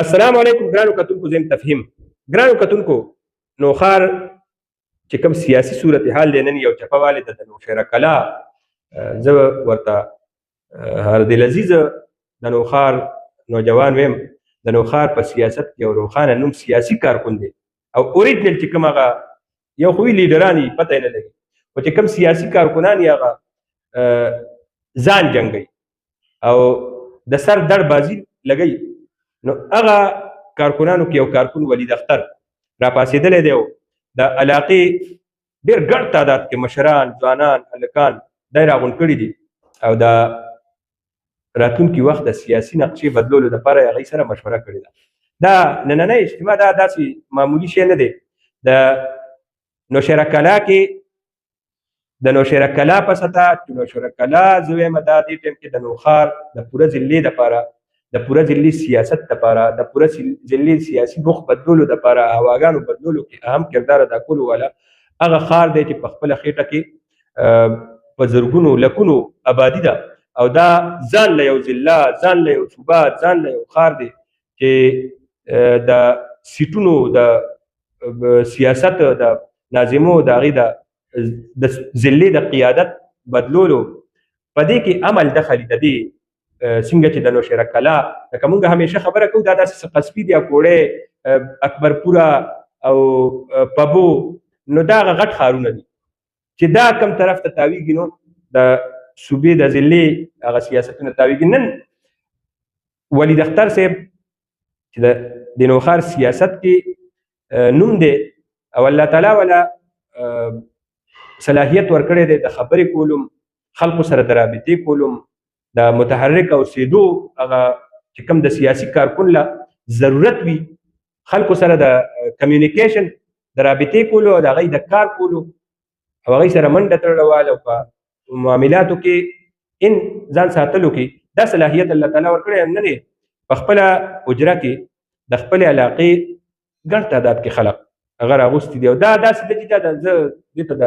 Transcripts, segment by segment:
السلام علیکم ګرانو کتونکو، زم تفهیم ګرانو کتونکو. نوخار چې کوم سیاسي صورتحال دی نن یو چپهوالی د نوشیره کلا زه ورته هردل عزیز د نوخار نوجوان ویم. د نوخار په سیاست کې یو روښانه نوم سیاسي کارکون دی او اوریجنل چې کوم هغه یو خو لیډران یې پته نه لګي، خو چې کوم سیاسي کارکنان یې هغه ځان جنګوي او د سر دړ بازي لګوي. نو هغه کارکنانو کې یو کارکون ولید اختر راپاسېدلی دی او د علاقې ډېر ګڼ تعداد کې مشران، ځوانان، هلکان دی راغونډ کړي دي او د راتلونکي وخت د سیاسي نقشې بدلولو دپاره یې هغوی سره مشوره کړې ده. دا نننی اجتماع دا داسې معمولي شی نه دی. د نوشیره کلا کې د نوشیره کلا په سطح چې نوشیره کلا زه وایم دا دې ټایم کې د نوخار د پوره ضلعې دپاره، د پوره ضلعي سیاست دپاره، د پوره ضلعي سیاسي رخ بدلولو دپاره، هواګانو بدلولو کې اهم کردار ادا کولو والا هغه ښار دی چې په خپله خېټه کې په زرګونو لکونو آبادي ده او دا ځان له یو ضلع، ځان له یو ثبات، ځان له یو ښار دی چې د سیټونو د سیاست د ناظمو د هغې د ضلعې د قیادت بدلولو په دې کې عمل دخل د دې څنګه چې د نوشیره کلا لکه موږ همیشه خبره کوو دا داسې قصبي دي، کوړی، اکبرپوره او پبو، نو دا هغه غټ ښارونه دي چې دا کم طرف ته تاویږي نو د صوبې د ضلعې هغه سیاستونه تاویږي. نن ولید اختر صاحب چې د نوخار سیاست کې نوم دی او الله تعالی ولا صلاحیت ورکړی دی د خبرې کولم، خلکو سره د رابطې کولم، د متحرک اوسېدو هغه چې کوم د سیاسي کارکون له ضرورت وي خلکو سره د کمیونیکیشن د رابطې کولو او د هغوی د کار کولو او هغوی سره منډه تړل او په معاملاتو کې ان ځان ساتلو کې دا صلاحیت الله تعالی ورکړی. نن یې په خپله حجره کې د خپلې علاقې ګڼ تعداد کې خلک هغه راغوستي دي او دا داسې ده چې دا زه دې ته د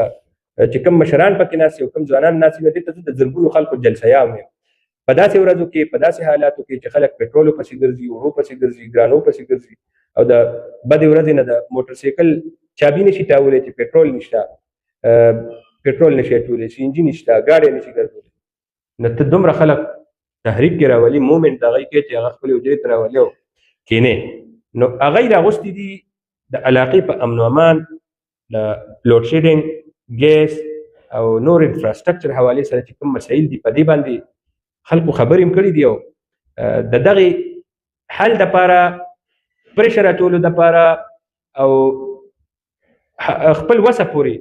چې کوم مشران پکې ناست او کوم ځوانان ناست دي دې ته زه د زرګونو خلکو جلسیان ویم. په داسې ورځو کې، په داسې حالاتو کې چې خلک پټرولو پسې ګرځي، اوړو پسې ګرځي، ګرانو پسې ګرځي او د بدې ورځې نه د موټرسایکل چابي نشي تاولی چې پټرول نشته، پټرول نشي اچولی، سی ان جي نشته، ګاډی نشي ګرځولی. نو ته دومره خلک تحریک کې راولي، مومنټ د هغوی کې چې هغه خپلې حجرې ته راولي او کینې. نو هغوی راغوستي دي د علاقې په امن و امان د لوډ شیډینګ، ګیس او نور انفراسټرکچر حوالې سره چې کوم مسایل دي په دې باندې خلکو خبرې هم کړي دي او د دغې حل دپاره، پریشر اچولو دپاره او خپل وسه پورې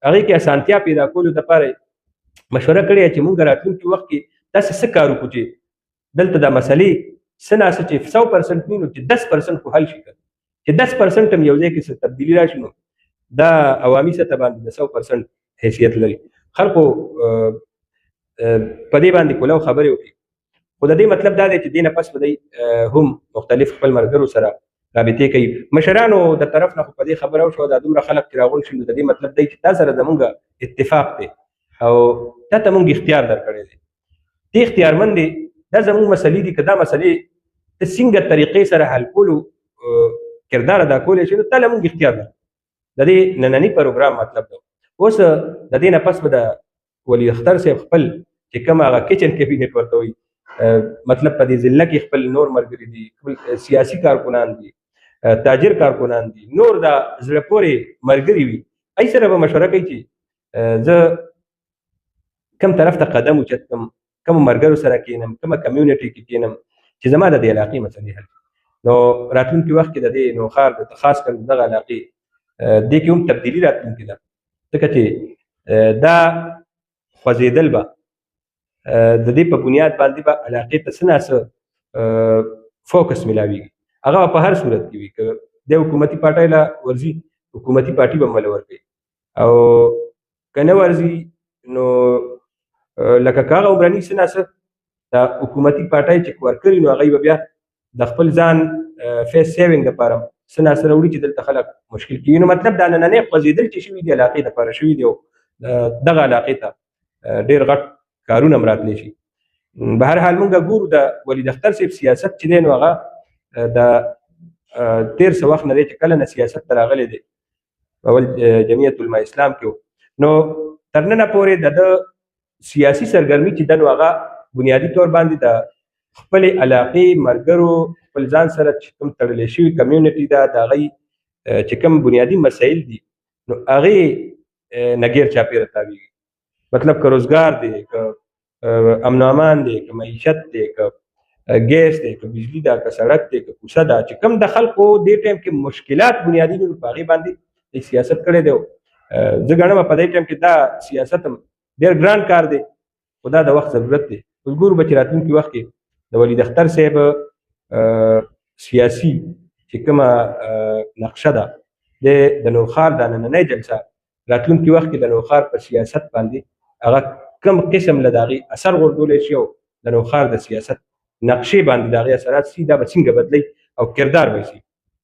هغې کې اسانتیا پیدا کولو دپاره مشوره کړې چې موږ راتلونکي وخت کې داسې څه کار وکړو چې دلته دا مسلې څه ناسه چې 100% وي نو چې 10% خو حل شي، چې 10% هم یو ځای کې څه تبدیلي راشي نو دا عوامي سطح باندې د 100% حیثیت لري. خلکو په دې باندې کولو خبرې وکړي، خو د دې مطلب دا دی چې دې نه پس به دی هم مختلف خپل ملګرو سره رابطې کوي. مشرانو د طرف نه خو په دې خبره وشوه دا دومره خلک چې راغونډ شي نو د دې مطلب دی چې تا سره زمونږ اتفاق دی او تا ته مونږ اختیار درکړی دی، ته اختیارمند دی، دا زمونږ مسلې دي، که دا مسلې ته څنګه طریقې سره حل کولو کردار ادا کولی شي نو تا له مونږ اختیار درکړو. د دې ننني پروګرام مطلب دی. اوس د دې نه پس به د ولید اختر صاحب خپل چې کوم هغه کچن کابینټ ورته وایي، مطلب په دې ضلع کې خپل نور ملګري دي، خپل سیاسي کارکنان دي، تاجر کارکنان دي، نور د زړه پورې ملګري وي، ای سره به مشوره کوي چې زه کوم طرف ته قدم اوچت کړم، کوم ملګرو سره کینم، کومه کمیونټي کې کینم چې زما د دې علاقې مسلې حل کړي. نو راتلونکي وخت کې د دې نوخار د خاص کر دغه علاقې دې کې هم تبدیلي راتلونکې ده، ځکه چې دا خوځېدل به د دې په بنیاد باندې به علاقې ته څه ناڅه فوکس ملاویږي. هغه په هر صورت کې وي، که د حکومتي پارټۍ له ورځي حکومتي پارټي به مله ورکوي او که نه ورځي نو لکه که هغه عمراني څه ناڅه د حکومتي پارټۍ چې ورکړي نو هغوی به بیا د خپل ځان فیس سیوینګ دپاره څه ناڅه راوړي چې دلته خلک مشکل کېږي. نو مطلب دا نننی خوځېدل چې شوي دي علاقې دپاره شوي دي او دغه علاقې ته ډېر غټ کارونه هم راتلی شي. به هر حال موږ ګورو د ولید اختر صاحب سیاست چې دی نو هغه د تیر څه وخت نه دی چې کله نه سیاست ته راغلی دی اول جمعیت علما اسلام کې نو تر ننه پورې د سیاسي سرګرمي چې ده نو هغه بنیادي طور باندې د خپلې علاقې ملګرو خپل ځان سره چې کوم تړلی شوي کمیونټي ده د هغوی چې کوم بنیادي مسایل دي نو هغې نه ګیر چاپېره تاویږي مطلب که روزګار دی که امن و امان دی که معیشت دی که ګیس دی که بجلی ده که سړک دی که کوڅه ده چې کوم د خلکو دې ټایم کې مشکلات بنیادي دي نو په هغې باندې سیاست کړی دی زه ګڼم په دې ټایم کې دا سیاست هم ډېر ګران کار دی خو دا د وخت ضرورت دی اوس ګورو به چې راتلونکي وخت کې د ولید اختر صاحب سیاسي چې کومه نقشه ده د نوښار دا نننۍ جلسه راتلونکي وخت کې د نوښار په سیاست باندې هغه کوم قسم له د هغې اثر غورځولی شي او د نوښار د سیاست نقشې باندې د هغې اثرات سي دا به څنګه بدلی او کردار به شي